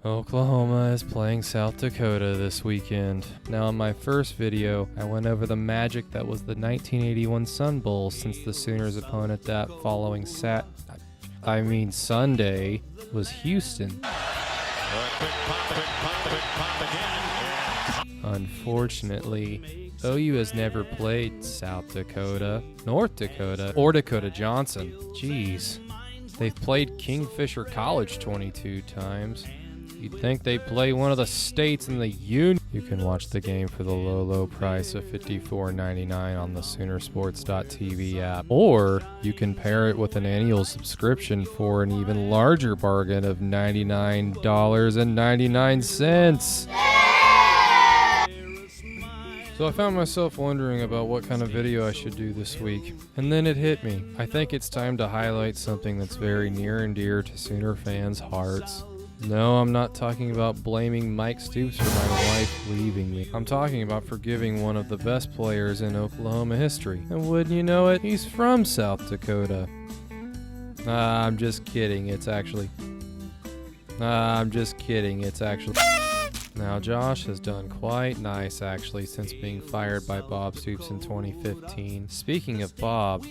Oklahoma is playing South Dakota this weekend. Now in my first video, I went over the magic that was the 1981 Sun Bowl, since the Sooners' opponent that following Sunday was Houston. Unfortunately, OU has never played South Dakota, North Dakota, or Dakota Johnson. Jeez. They've played Kingfisher College 22 times. You'd think they'd play one of the states in the union. You can watch the game for the low price of $54.99 on the Soonersports.tv app. Or you can pair it with an annual subscription for an even larger bargain of $99.99. So I found myself wondering about what kind of video I should do this week. And then it hit me. I think it's time to highlight something that's very near and dear to Sooner fans' hearts. No, I'm not talking about blaming Mike Stoops for my wife leaving me. I'm talking about forgiving one of the best players in Oklahoma history. And wouldn't you know it, he's from South Dakota. I'm just kidding, it's actually... Now, Josh has done quite nice, actually, since being fired by Bob Stoops in 2015. Speaking of Bob,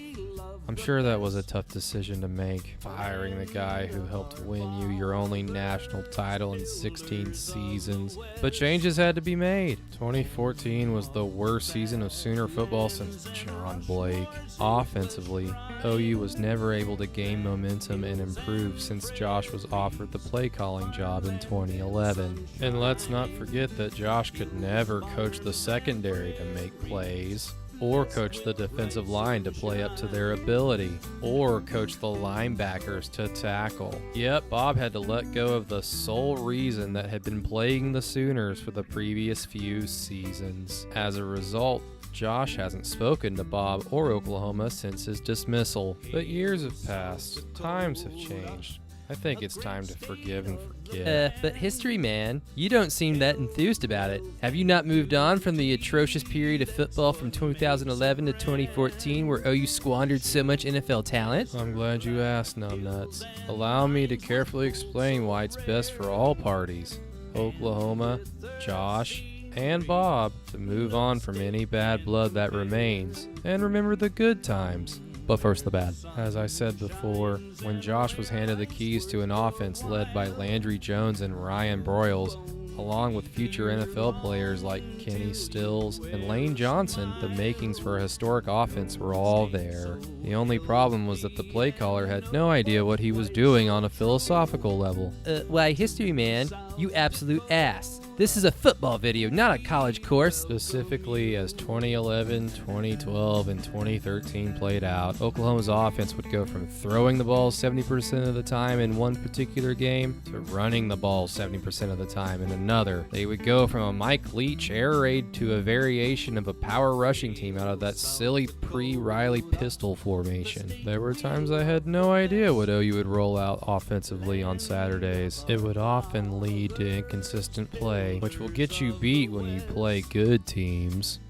I'm sure that was a tough decision to make, firing the guy who helped win you your only national title in 16 seasons. But changes had to be made. 2014 was the worst season of Sooner football since John Blake. Offensively, OU was never able to gain momentum and improve since Josh was offered the play calling job in 2011. And let's not forget that Josh could never coach the secondary to make plays, or coach the defensive line to play up to their ability, or coach the linebackers to tackle. Yep, Bob had to let go of the sole reason that had been plaguing the Sooners for the previous few seasons. As a result, Josh hasn't spoken to Bob or Oklahoma since his dismissal. But years have passed, times have changed. I think it's time to forgive and forget. But history, man, you don't seem that enthused about it. Have you not moved on from the atrocious period of football from 2011 to 2014 where OU squandered so much NFL talent? I'm glad you asked, numbnuts. Allow me to carefully explain why it's best for all parties, Oklahoma, Josh, and Bob, to move on from any bad blood that remains and remember the good times. But first, the bad. As I said before, when Josh was handed the keys to an offense led by Landry Jones and Ryan Broyles, along with future NFL players like Kenny Stills and Lane Johnson, the makings for a historic offense were all there. The only problem was that the play caller had no idea what he was doing on a philosophical level. Why, history, man, you absolute ass. This is a football video, not a college course. Specifically, as 2011, 2012, and 2013 played out, Oklahoma's offense would go from throwing the ball 70% of the time in one particular game to running the ball 70% of the time in another. They would go from a Mike Leach air raid to a variation of a power rushing team out of that silly pre-Riley pistol formation. There were times I had no idea what OU would roll out offensively on Saturdays. It would often lead to inconsistent play, which will get you beat when you play good teams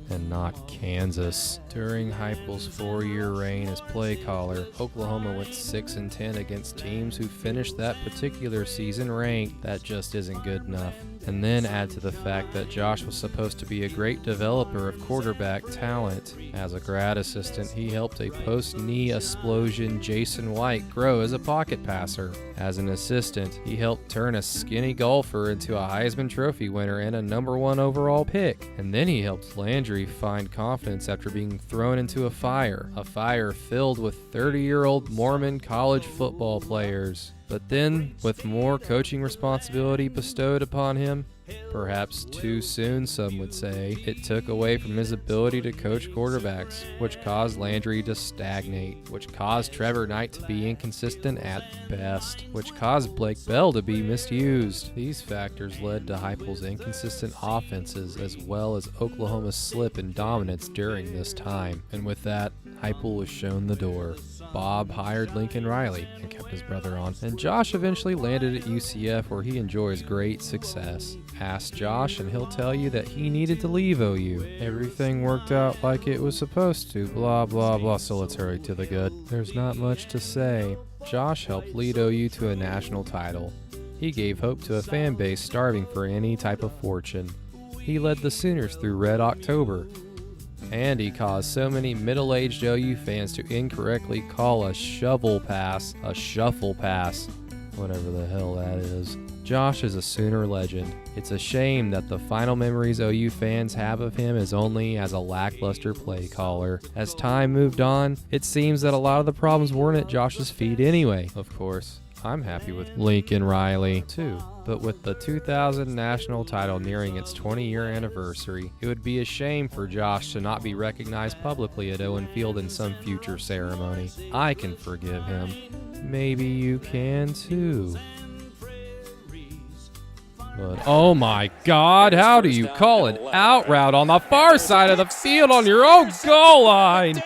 and not Kansas. During Heupel's 4-year reign as play caller, Oklahoma went 6-10 against teams who finished that particular season ranked. That just isn't good enough. And then add to the fact that Josh was supposed to be a great developer of quarterback talent. As a grad assistant, he helped a post-knee explosion Jason White grow as a pocket passer. As an assistant, he helped turn a skinny golfer into a Heisman Trophy winner and a #1 overall pick. And then he helped Landry find confidence after being thrown into a fire filled with 30-year-old Mormon college football players. But then, with more coaching responsibility bestowed upon him, perhaps too soon some would say, it took away from his ability to coach quarterbacks, which caused Landry to stagnate, which caused Trevor Knight to be inconsistent at best, which caused Blake Bell to be misused. These factors led to Heupel's inconsistent offenses as well as Oklahoma's slip in dominance during this time. And with that, Heupel was shown the door. Bob hired Lincoln Riley and kept his brother on, and Josh eventually landed at UCF, where he enjoys great success. Ask Josh and he'll tell you that he needed to leave OU. Everything worked out like it was supposed to, blah blah blah, so let's hurry to the good. There's not much to say. Josh helped lead OU to a national title. He gave hope to a fan base starving for any type of fortune. He led the Sooners through Red October. And he caused so many middle-aged OU fans to incorrectly call a shuffle pass, whatever the hell that is. Josh is a Sooner legend. It's a shame that the final memories OU fans have of him is only as a lackluster play caller. As time moved on, it seems that a lot of the problems weren't at Josh's feet anyway. Of course, I'm happy with Lincoln Riley, too. But with the 2000 national title nearing its 20-year anniversary, it would be a shame for Josh to not be recognized publicly at Owen Field in some future ceremony. I can forgive him. Maybe you can, too. But oh my God, how do you call an out route on the far side of the field on your own goal line?